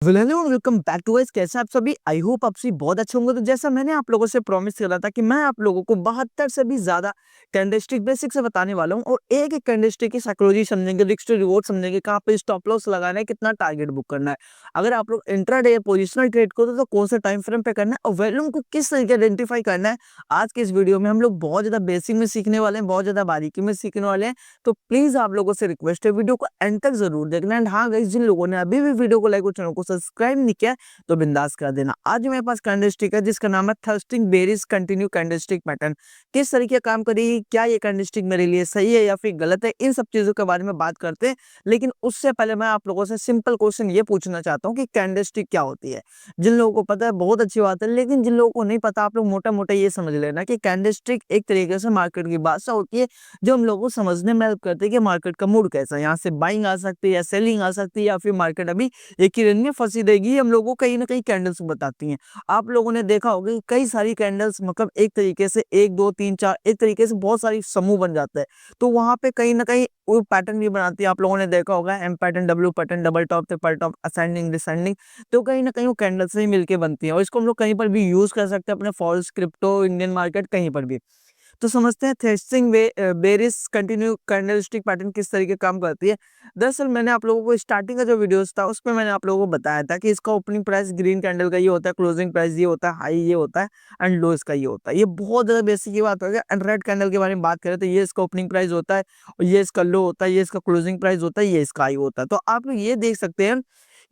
Hello welcome back to guys. कैसे आप सभी? आई होप आप सभी बहुत अच्छे होंगे। तो जैसा मैंने आप लोगों से प्रॉमिस करा था कि मैं आप लोगों को 72 से भी ज्यादा कैंडलस्टिक बेसिक से बताने वाला हूं और एक एक कैंडलस्टिक की साइकोलॉजी समझेंगे, रिस्क टू रिवॉर्ड समझेंगे, कहां पे स्टॉप लॉस लगाना है, कितना टारगेट बुक करना है। अगर आप लोग इंट्राडे पोजिशनल ट्रेड करो तो कौन से टाइम फ्रेम पे करना है और वैल्यूम को किस तरीके आइडेंटिफाई करना है, आज के इस वीडियो में हम लोग बहुत ज्यादा बेसिक में सीखने वाले हैं, बहुत ज्यादा बारीकी में सीखने वाले हैं। तो प्लीज आप लोगों से रिक्वेस्ट है, वीडियो को एंड तक जरूर देखना। एंड हाँ गाइस, जिन लोगों ने अभी भी वीडियो को लाइक और चैनल को सब्सक्राइब नहीं किया तो बिंदास कर देना। आज मेरे पास कैंडलस्टिक है जिसका नाम है thirsting berries continue candlestick pattern. किस तरीके काम करेगी, क्या ये कैंडलस्टिक मेरे लिए सही है या फिर गलत है, इन सब चीजों के बारे में बात करते हैं। लेकिन उससे पहले मैं आप लोगों से सिंपल क्वेश्चन ये पूछना चाहता हूँ कि कैंडलस्टिक क्या होती है। जिन लोगों को पता है बहुत अच्छी बात है, लेकिन जिन लोगों को नहीं पता आप लोग मोटा मोटा ये समझ लेना कि कैंडलस्टिक एक तरीके से मार्केट की भाषा होती है जो हम लोगों को समझने में हेल्प करती है कि मार्केट का मूड कैसा है, यहाँ से बाइंग आ सकती है या सेलिंग आ सकती है या फिर मार्केट अभी एक ही रेंज में फंसी रहेगी। हम लोगों को कहीं ना कहीं कैंडल्स बताती हैं। आप लोगों ने देखा होगा कि कई सारी कैंडल्स मतलब एक तरीके से एक दो तीन चार एक तरीके से बहुत सारी समूह बन जाता है, तो वहां पे कहीं ना कहीं वो पैटर्न भी बनाती है। आप लोगों ने देखा होगा M pattern, W pattern, double top, triple top, ascending, descending, तो कहीं ना कहीं वो कैंडल से ही मिलके बनती है और इसको हम लोग कहीं पर भी यूज कर सकते हैं, अपने फॉरेक्स, क्रिप्टो, इंडियन मार्केट, कहीं पर भी। तो समझते हैं threshing berries continue candlestick pattern किस तरीके काम करती है। दरअसल मैंने आप लोगों को स्टार्टिंग का जो वीडियोस था उसमें मैंने आप लोगों को बताया था कि इसका ओपनिंग प्राइस ग्रीन कैंडल का ये होता है, क्लोजिंग प्राइस ये होता है, हाई ये होता है एंड लो इसका ये होता है। ये बहुत ज्यादा बेसिक की बात हो गया। एंड रेड कैंडल के बारे में बात करें तो ये इसका ओपनिंग प्राइस होता है और ये इसका लो होता है, ये इसका क्लोजिंग प्राइस होता है, ये इसका हाई होता है। तो आप लोग ये देख सकते हैं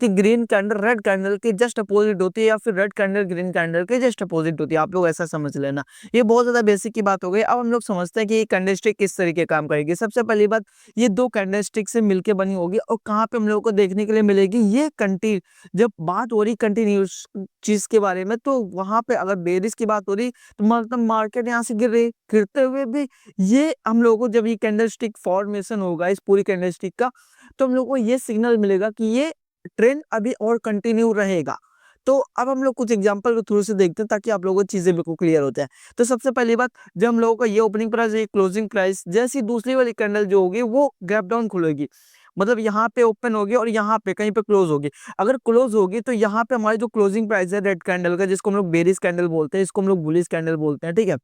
कि ग्रीन कैंडल रेड कैंडल के जस्ट अपोजिट होती है या फिर रेड कैंडल ग्रीन कैंडल के जस्ट अपोजिट होती है। आप लोग ऐसा समझ लेना। ये बहुत ज्यादा बेसिक की बात हो गई। अब हम लोग समझते हैं कि ये कैंडलस्टिक किस तरीके काम करेगी। सबसे पहली बात, ये दो कैंडलस्टिक से मिलकर बनी होगी और कहाँ पे हम लोगों को देखने के लिए मिलेगी, ये कंटिन्यू। जब बात हो रही कंटिन्यूस चीज के बारे में तो वहां पे अगर बेरिस की बात हो रही तो मतलब मार्केट यहाँ से गिर रही, गिरते हुए भी ये हम लोगों को जब ये कैंडलस्टिक फॉर्मेशन होगा इस पूरी कैंडलस्टिक का, तो हम लोग को ये सिग्नल मिलेगा कि ये ट्रेंड अभी और कंटिन्यू रहेगा। तो अब हम लोग कुछ एग्जांपल के थ्रू से देखते हैं ताकि आप लोगों को चीजें बिल्कुल क्लियर हो जाए। तो सबसे पहली बात, जब हम लोगों का ये ओपनिंग प्राइस, ये क्लोजिंग प्राइस, जैसी दूसरी वाली कैंडल जो होगी वो गैप डाउन खुलेगी, मतलब यहाँ पे ओपन होगी और यहाँ पे कहीं पे क्लोज होगी। अगर क्लोज होगी तो यहाँ पे हमारी जो क्लोजिंग प्राइस है रेड कैंडल का, जिसको हम लोग बेरिस कैंडल बोलते हैं, इसको हम लोग बुलिश कैंडल बोलते हैं, ठीक है।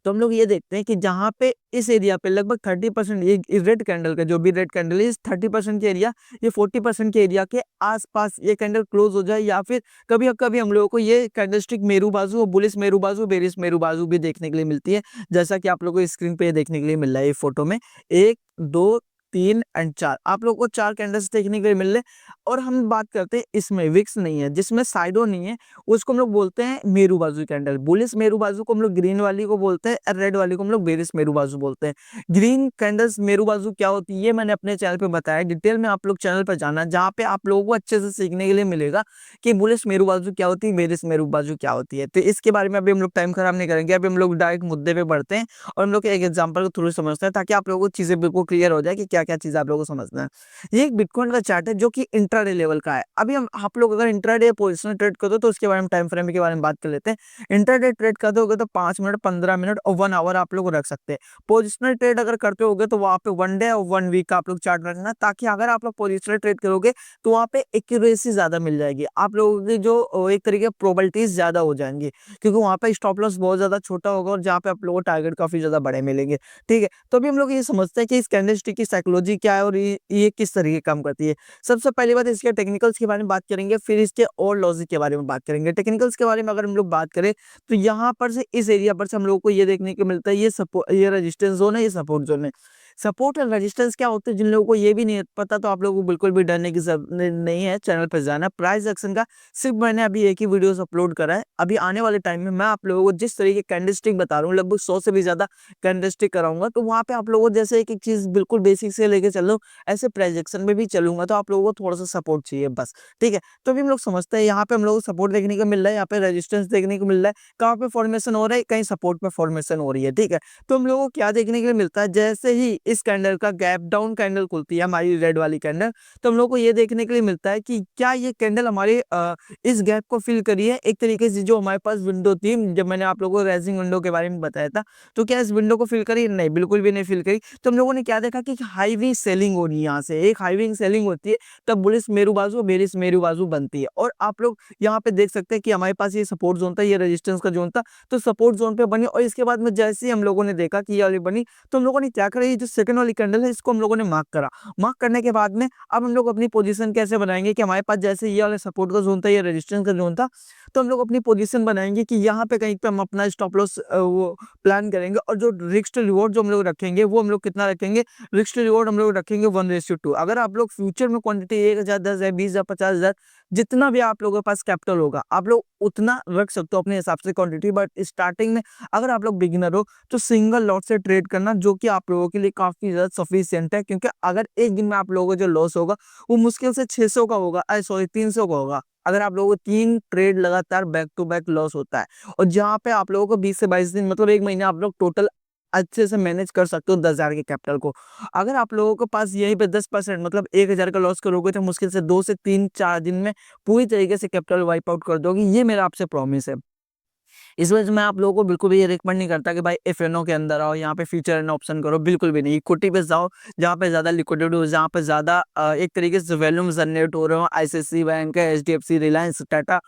तो हम लोग ये देखते हैं कि जहाँ पे इस एरिया पे लगभग 30%, ये रेड कैंडल का जो भी रेड कैंडल है इस 30% के एरिया, ये 40% के एरिया के आसपास ये कैंडल क्लोज हो जाए, या फिर कभी कभी हम लोगों को ये कैंडलस्टिक मेरू बाजू और बुलिस मेरू बाजू, बेरिस मेरू बाजू भी देखने के लिए मिलती है, जैसा कि आप लोगों को स्क्रीन पे देखने के लिए मिल रहा है ये फोटो में। एक, दो, तीन एंड चार, आप लोगों को चार कैंडल्स देखने के लिए मिल रहे हैं। और हम बात करते हैं इसमें विक्स नहीं है, जिसमें साइडो नहीं है, उसको हम लोग बोलते हैं मेरू बाजू कैंडल। बुलिस मेरू बाजू को हम लोग ग्रीन वाली को बोलते हैं और रेड वाली को हम लोग बेरिस मेरू बाजू बोलते हैं। ग्रीन कैंडल्स मेरू बाजू क्या होती है ये मैंने अपने चैनल पे बताया, डिटेल में आप लोग चैनल पर जाना, जहाँ पे आप लोगों को अच्छे से सीखने के लिए मिलेगा कि बुलिस मेरू बाजू क्या होती है, बेरिस मेरू बाजू क्या होती है। तो इसके बारे में अभी हम लोग टाइम खराब नहीं करेंगे, अभी हम लोग डायरेक्ट मुद्दे पे बढ़ते हैं और हम लोग एक एग्जाम्पल के थ्रू समझते हैं ताकि आप लोगों को चीजें बिल्कुल क्लियर हो जाए कि क्या क्या चीज आप लोगों को समझना है। ये एक बिटकॉइन का चार्ट है जो कि इंट्राडे लेवल का है। अभी हम आप लोग अगर इंट्राडे पोजिशनल ट्रेड करते हो तो उसके बारे में, टाइम फ्रेम के बारे में बात कर लेते हैं। इंट्राडे ट्रेड करते होगे तो 5 मिनट, 15 मिनट और 1 आवर आप लोग रख सकते हैं। पोजिशनल ट्रेड अगर करते होगे तो वहां पे 1 डे और 1 वीक का आप लोग चार्ट रखना, ताकि अगर आप लोग पोजिशनल ट्रेड करोगे तो वहां पे एक्यूरेसी ज्यादा मिल जाएगी, आप लोगों की जो एक तरीके प्रोबेबिलिटीज ज्यादा हो जाएंगी, क्योंकि वहां पे स्टॉप लॉस बहुत ज्यादा छोटा होगा और जहाँ पे आप लोगों को टारगेट काफी ज्यादा बड़े मिलेंगे, ठीक है। तो अभी हम लोग ये समझते हैं कि इस कैंडलस्टिक की साइकोलॉजी क्या है और ये किस तरीके काम करती है। सबसे पहली बात, इसके टेक्निकल्स के बारे में बात करेंगे, फिर इसके और लॉजिक के बारे में बात करेंगे। टेक्निकल्स के बारे में अगर हम लोग बात करें तो यहाँ पर से इस एरिया पर से हम लोगों को ये देखने को मिलता है, ये सपोर्ट, ये रेजिस्टेंस जोन है, ये सपोर्ट जोन है। सपोर्ट और रेजिस्टेंस क्या होते हैं जिन लोगों को ये भी नहीं पता, तो आप लोगों को बिल्कुल भी डरने की जरूरत नहीं है, चैनल पर जाना। प्राइस एक्शन का सिर्फ मैंने अभी एक ही वीडियोस अपलोड करा है। अभी आने वाले टाइम में मैं आप लोगों को जिस तरीके कैंडलस्टिक बता रहा हूँ, लगभग 100 से भी ज्यादा कैंडलस्टिक कराऊंगा, तो वहां पे आप लोगों को जैसे एक एक चीज बिल्कुल बेसिक से लेके चलो, ऐसे प्राइजेक्शन में भी चलूंगा, तो आप लोगों को थोड़ा सा सपोर्ट चाहिए बस, ठीक है। तो अभी हम लोग समझते हैं यहाँ पे हम लोग को सपोर्ट देखने को मिल रहा है, यहाँ पे रेजिस्टेंस देखने को मिल रहा है, कहाँ पे फॉर्मेशन हो रहा है, कहीं सपोर्ट पे फॉर्मेशन हो रही है, ठीक है। तो हम लोगों को क्या देखने के लिए मिलता है, जैसे ही इस कैंडल का गैप डाउन कैंडल खुलती है हमारी रेड वाली कैंडल, तो हम लोग को ये देखने के लिए मिलता है कि क्या ये कैंडल हमारे इस गैप को फिल करी है। एक तरीके से जो हमारे पास विंडो थी, जब मैंने आप लोगों को रेजिंग विंडो के बारे में बताया था, तो क्या इस विंडो को फिल करी? नहीं, बिल्कुल भी नहीं फिल करी। तो हम लोगों ने क्या देखा कि हाईवी सेलिंग हो रही है यहाँ से। एक हाईविंग सेलिंग होती है, तब बुलिश मेरू बाजू, बेरिश मेरू बाजू बनती है। और आप लोग यहाँ पे देख सकते हैं कि हमारे पास ये सपोर्ट जोन था, ये रेजिस्टेंस का जोन था, तो सपोर्ट जोन पे बनी और इसके बाद में जैसे ही हम लोगों ने देखा कि ये वाली बनी, तो हम लोगों ने क्या करा, ये जो सेकंड वाली कैंडल है इसको हम लोगों ने मार्क करा। मार्क करने के बाद में अब हम लोग अपनी पोजीशन कैसे बनाएंगे कि हमारे पास जैसे ये वाला सपोर्ट का जोन था, ये रेजिस्टेंस का जोन था, तो हम लोग अपनी पोजीशन बनाएंगे कि यहाँ पे कहीं पे हम अपना स्टॉप लॉस वो प्लान करेंगे। और जो रिस्क टू रिवॉर्ड जो हम लोग रखेंगे, वो हम लोग कितना रखेंगे, रिस्क टू रिवॉर्ड हम लोग रखेंगे 1:2। अगर आप लोग फ्यूचर में क्वांटिटी 1000, 10,000, 20,000, 50,000, जितना भी आप लोगों के पास कैपिटल होगा, आप लोग उतना रख सकते हो अपने हिसाब से क्वांटिटी। बट स्टार्टिंग में अगर आप लोग बिगिनर हो, तो सिंगल लॉट से ट्रेड करना, जो कि आप लोगों के लिए काफी ज्यादा सफिशियंट है। क्योंकि अगर एक दिन में आप लोगों को जो लॉस होगा, वो मुश्किल से 600 का होगा, सॉरी 300 का होगा। अगर आप लोगों को 3 ट्रेड लगातार बैक टू बैक लॉस होता है, और जहाँ पे आप लोगों को 20 से 22 दिन, मतलब 1 महीने आप लोग टोटल अच्छे से मैनेज कर सकते हो 10,000 के कैपिटल को। अगर आप लोगों के पास यहीं पे 10%, मतलब 1,000 का लॉस करोगे, तो मुश्किल से 2 से 3-4 दिन में पूरी तरीके से कैपिटल वाइप आउट कर दोगे। ये मेरा आपसे प्रॉमिस है। इस वजह से मैं आप लोगों को बिल्कुल भी ये रिकमेंड नहीं करता कि भाई एफएनओ के अंदर आओ, यहाँ पे फ्यूचर एंड ऑप्शन करो, बिल्कुल भी नहीं। इक्विटी पे जाओ, जहाँ पे ज़्यादा लिक्विडिटी हो, जहाँ पे ज़्यादा एक तरीके से वैल्यूम जनरेट हो रहे हो। आईसीआईसीआई बैंक है, एचडीएफसी, रिलायंस, टाटा,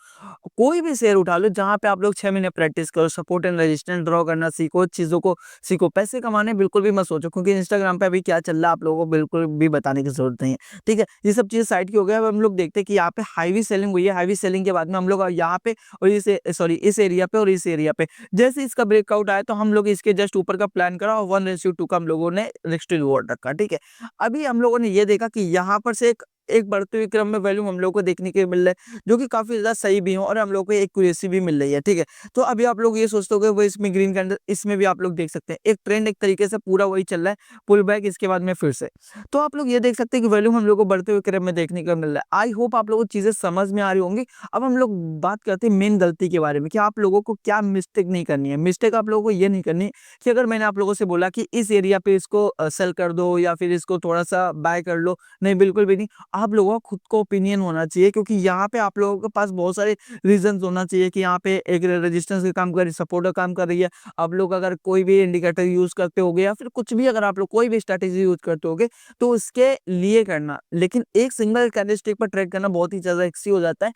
कोई भी शेयर उठा लो, जहाँ पे आप लोग 6 महीने प्रैक्टिस करो, सपोर्ट एंड रेजिस्टेंस ड्रॉ करना सीखो, चीज़ों को सीखो। पैसे कमाने बिल्कुल भी मत सोचो, क्योंकि इंस्टाग्राम पे अभी क्या चल रहा है आप लोगों को बिल्कुल भी बताने की जरूरत नहीं है। ठीक है, ये सब चीज़ साइड की हो गया। अब हम लोग देखते हैं कि यहाँ पे हाईवी सेलिंग हुई है। हाईवी सेलिंग के बाद में हम लोग यहाँ पे और इस एरिया पे और इस एरिया पे जैसे इसका ब्रेकआउट आया, तो हम लोग इसके जस्ट ऊपर का प्लान करा और 1:2 का हम लोगों ने रिस्क टू रिवॉर्ड रखा। ठीक है, अभी हम लोगों ने ये देखा कि यहाँ पर से एक एक बढ़ते हुए क्रम में वैल्यू हम लोगों को देखने के मिल रहा है, जो कि काफी ज्यादा सही भी हो, और हम लोग को एक्यूरेसी भी मिल रही है। ठीक है, तो अभी आप लोग ये सोचते हो वो इसमें ग्रीन कैंडल, इसमें भी आप लोग देख सकते हैं एक ट्रेंड, एक तरीके से पूरा वही चल रहा है, पुल बैक इसके बाद में फिर से। तो आप लोग ये देख सकते हैं कि वैल्यू हम लोग को बढ़ते हुए क्रम में देखने को मिल रहा है। आई होप आप लोगों को चीजें समझ में आ रही होंगी। अब हम लोग बात करते हैं मेन गलती के बारे में, कि आप लोगों को क्या मिस्टेक नहीं करनी है। मिस्टेक आप लोगों को ये नहीं करनी है कि अगर मैंने आप लोगों से बोला कि इस एरिया पे इसको सेल कर दो, या फिर इसको थोड़ा सा बाय कर लो, नहीं, बिल्कुल भी नहीं। आप लोगों का खुद को ओपिनियन होना चाहिए, क्योंकि यहाँ पे आप लोगों के पास बहुत सारे रीजन होना चाहिए कि यहाँ पे एक रेजिस्टेंस का काम कर रही है, सपोर्ट का काम कर रही है। आप लोग अगर कोई भी इंडिकेटर यूज करते होगे, या फिर कुछ भी अगर आप लोग कोई भी स्ट्रैटेजी यूज करते होगे, तो उसके लिए करना। लेकिन एक सिंगल कैंडलस्टिक पर ट्रेड करना बहुत ही ज्यादा रिस्की हो जाता है।